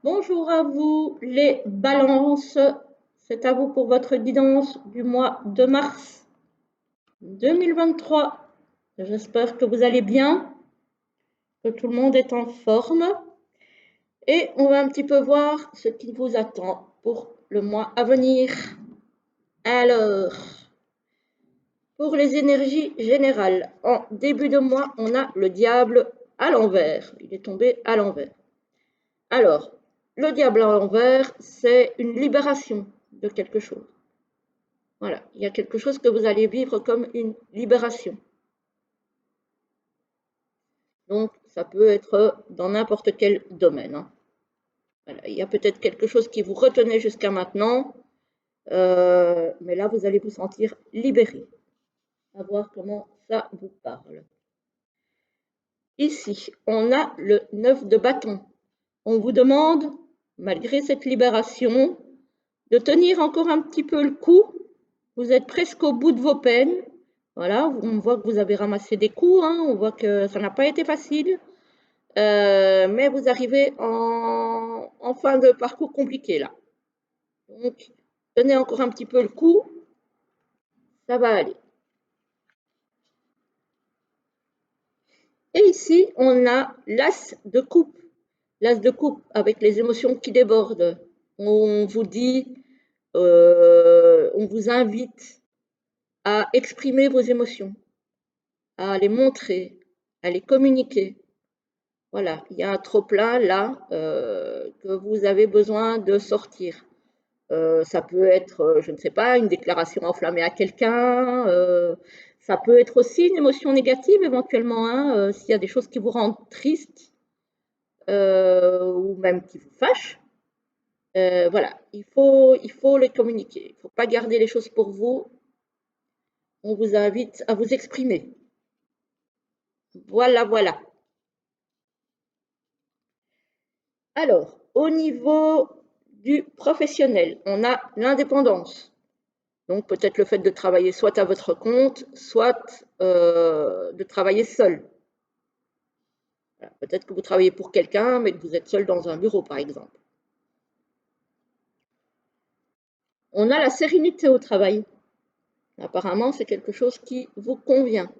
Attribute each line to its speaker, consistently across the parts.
Speaker 1: Bonjour à vous les balances, c'est à vous pour votre guidance du mois de mars 2023. J'espère que vous allez bien, que tout le monde est en forme et on va un petit peu voir ce qui vous attend pour le mois à venir. Alors, pour les énergies générales, en début de mois, on a le diable à l'envers. Il est tombé à l'envers. Alors, le diable à l'envers, c'est une libération de quelque chose. Voilà, il y a quelque chose que vous allez vivre comme une libération. Donc, ça peut être dans n'importe quel domaine. Voilà, il y a peut-être quelque chose qui vous retenait jusqu'à maintenant, mais là, vous allez vous sentir libéré. À voir comment ça vous parle. Ici, on a le 9 de bâton. On vous demande, malgré cette libération, de tenir encore un petit peu le coup. Vous êtes presque au bout de vos peines. Voilà, on voit que vous avez ramassé des coups, on voit que ça n'a pas été facile, mais vous arrivez en fin de parcours compliqué là. Donc, tenez encore un petit peu le coup, ça va aller. Et ici, on a l'as de coupe. L'as de coupe avec les émotions qui débordent. On vous dit, on vous invite à exprimer vos émotions, à les montrer, à les communiquer. Voilà, il y a un trop-plein là que vous avez besoin de sortir. Ça peut être, je ne sais pas, une déclaration enflammée à quelqu'un. Ça peut être aussi une émotion négative éventuellement, s'il y a des choses qui vous rendent triste ou même qui vous fâchent. Voilà, il faut les communiquer. Il ne faut pas garder les choses pour vous. On vous invite à vous exprimer. Voilà, voilà. Alors, au niveau du professionnel, on a l'indépendance. Donc peut-être le fait de travailler soit à votre compte, soit de travailler seul. Voilà, peut-être que vous travaillez pour quelqu'un, mais que vous êtes seul dans un bureau, par exemple. On a la sérénité au travail. Apparemment, c'est quelque chose qui vous convient.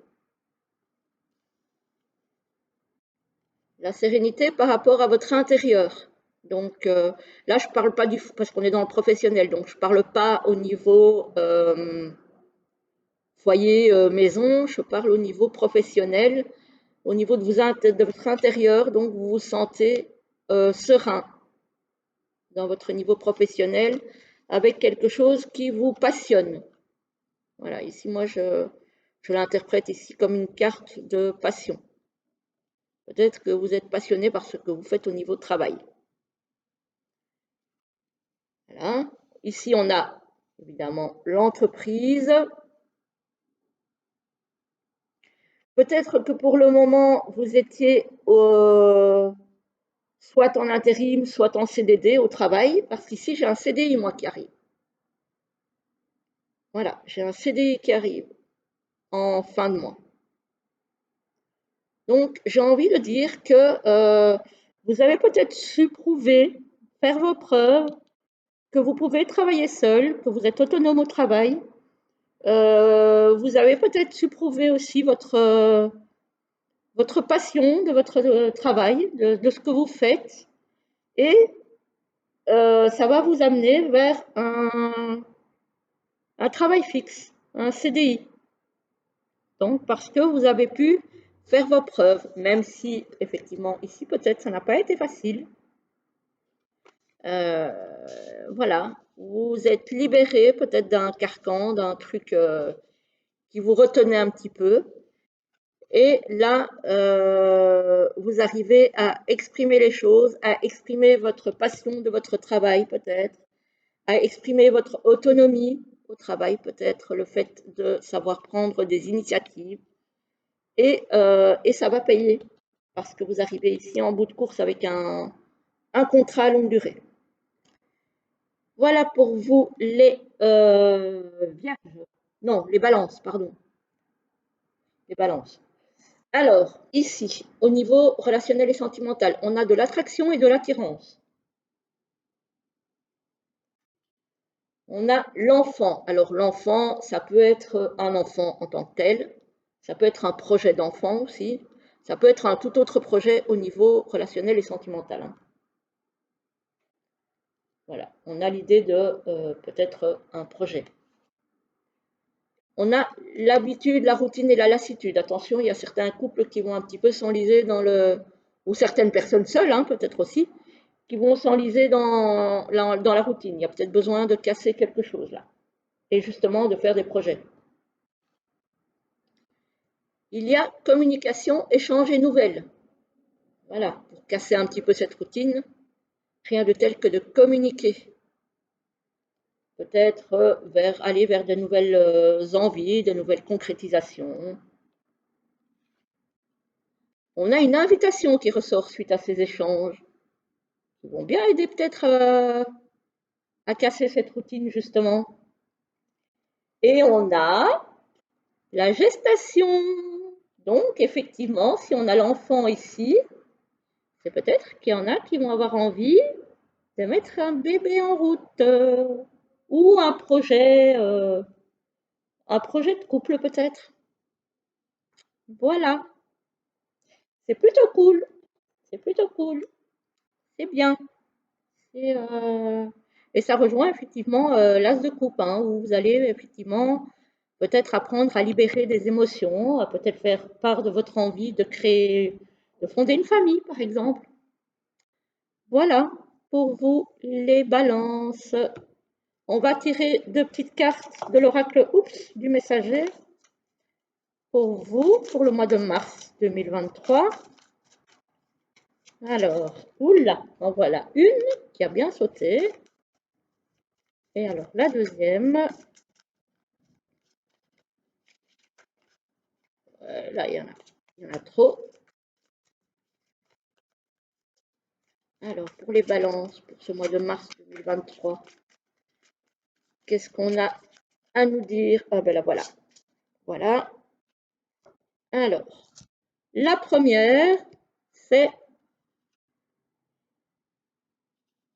Speaker 1: La sérénité par rapport à votre intérieur. Donc là, je ne parle pas du parce qu'on est dans le professionnel, donc je ne parle pas au niveau foyer, maison, je parle au niveau professionnel, au niveau de votre intérieur, donc vous vous sentez serein dans votre niveau professionnel avec quelque chose qui vous passionne. Voilà, ici, moi, je l'interprète ici comme une carte de passion. Peut-être que vous êtes passionné par ce que vous faites au niveau de travail. Voilà. Ici, on a évidemment l'entreprise. Peut-être que pour le moment, vous étiez soit en intérim, soit en CDD au travail, parce qu'ici, j'ai un CDI, moi, qui arrive. Voilà, j'ai un CDI qui arrive en fin de mois. Donc, j'ai envie de dire que vous avez peut-être su prouver, faire vos preuves, que vous pouvez travailler seul, que vous êtes autonome au travail. Vous avez peut-être su prouver aussi votre passion de votre travail, de ce que vous faites. Et ça va vous amener vers un travail fixe, un CDI. Donc, parce que vous avez pu faire vos preuves, même si, effectivement, ici, peut-être, ça n'a pas été facile. Voilà, vous êtes libéré peut-être d'un carcan, d'un truc qui vous retenait un petit peu. Et là, vous arrivez à exprimer les choses, à exprimer votre passion de votre travail peut-être, à exprimer votre autonomie au travail peut-être, le fait de savoir prendre des initiatives. Et ça va payer parce que vous arrivez ici en bout de course avec un contrat à longue durée. Voilà pour vous les vierges. Non, les balances, pardon. Les balances. Alors, ici, au niveau relationnel et sentimental, on a de l'attraction et de l'attirance. On a l'enfant. Alors l'enfant, ça peut être un enfant en tant que tel, ça peut être un projet d'enfant aussi, ça peut être un tout autre projet au niveau relationnel et sentimental, hein. Voilà, on a l'idée de peut-être un projet. On a l'habitude, la routine et la lassitude. Attention, il y a certains couples qui vont un petit peu s'enliser dans le... ou certaines personnes seules, hein, peut-être aussi, qui vont s'enliser dans la routine. Il y a peut-être besoin de casser quelque chose là. Et justement de faire des projets. Il y a communication, échange et nouvelles. Voilà, pour casser un petit peu cette routine, rien de tel que de communiquer. Peut-être aller vers de nouvelles envies, de nouvelles concrétisations. On a une invitation qui ressort suite à ces échanges, qui vont bien aider peut-être à casser cette routine justement. Et on a la gestation. Donc effectivement, si on a l'enfant ici, c'est peut-être qu'il y en a qui vont avoir envie de mettre un bébé en route ou un projet de couple peut-être. Voilà, c'est plutôt cool, c'est plutôt cool, c'est bien. Et, et ça rejoint effectivement l'as de coupe, hein, où vous allez effectivement peut-être apprendre à libérer des émotions, à peut-être faire part de votre envie de créer, de fonder une famille par exemple. Voilà pour vous les balances. On va tirer deux petites cartes de l'oracle Oups du messager pour vous pour le mois de mars 2023. Alors, oula, en voilà une qui a bien sauté. Et alors la deuxième, là il y en a trop. Alors pour les balances, pour ce mois de mars 2023, qu'est-ce qu'on a à nous dire? Ah ben là voilà. Voilà. Alors, la première, c'est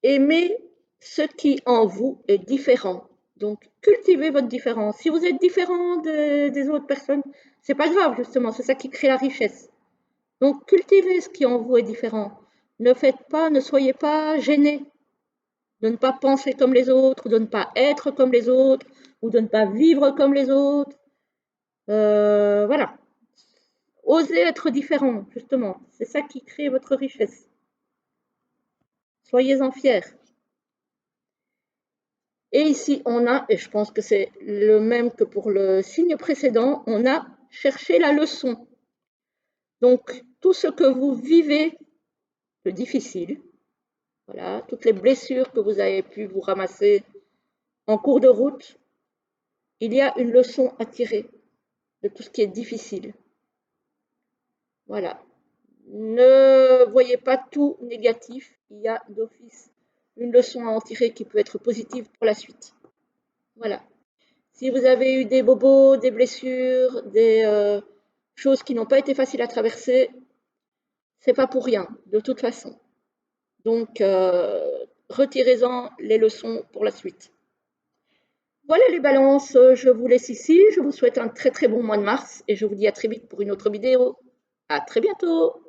Speaker 1: aimer ce qui en vous est différent. Donc, cultivez votre différence. Si vous êtes différent des autres personnes, c'est pas grave, justement, c'est ça qui crée la richesse. Donc, cultivez ce qui en vous est différent. Ne faites pas, ne soyez pas gênés de ne pas penser comme les autres, de ne pas être comme les autres, ou de ne pas vivre comme les autres. Voilà. Osez être différent, justement. C'est ça qui crée votre richesse. Soyez-en fiers. Et ici, on a, et je pense que c'est le même que pour le signe précédent, on a cherché la leçon. Donc, tout ce que vous vivez de difficile, voilà, toutes les blessures que vous avez pu vous ramasser en cours de route, il y a une leçon à tirer de tout ce qui est difficile. Voilà. Ne voyez pas tout négatif, il y a d'office une leçon à en tirer qui peut être positive pour la suite. Voilà. Si vous avez eu des bobos, des blessures, des choses qui n'ont pas été faciles à traverser, c'est pas pour rien, de toute façon. Donc, retirez-en les leçons pour la suite. Voilà les balances, je vous laisse ici. Je vous souhaite un très très bon mois de mars et je vous dis à très vite pour une autre vidéo. À très bientôt!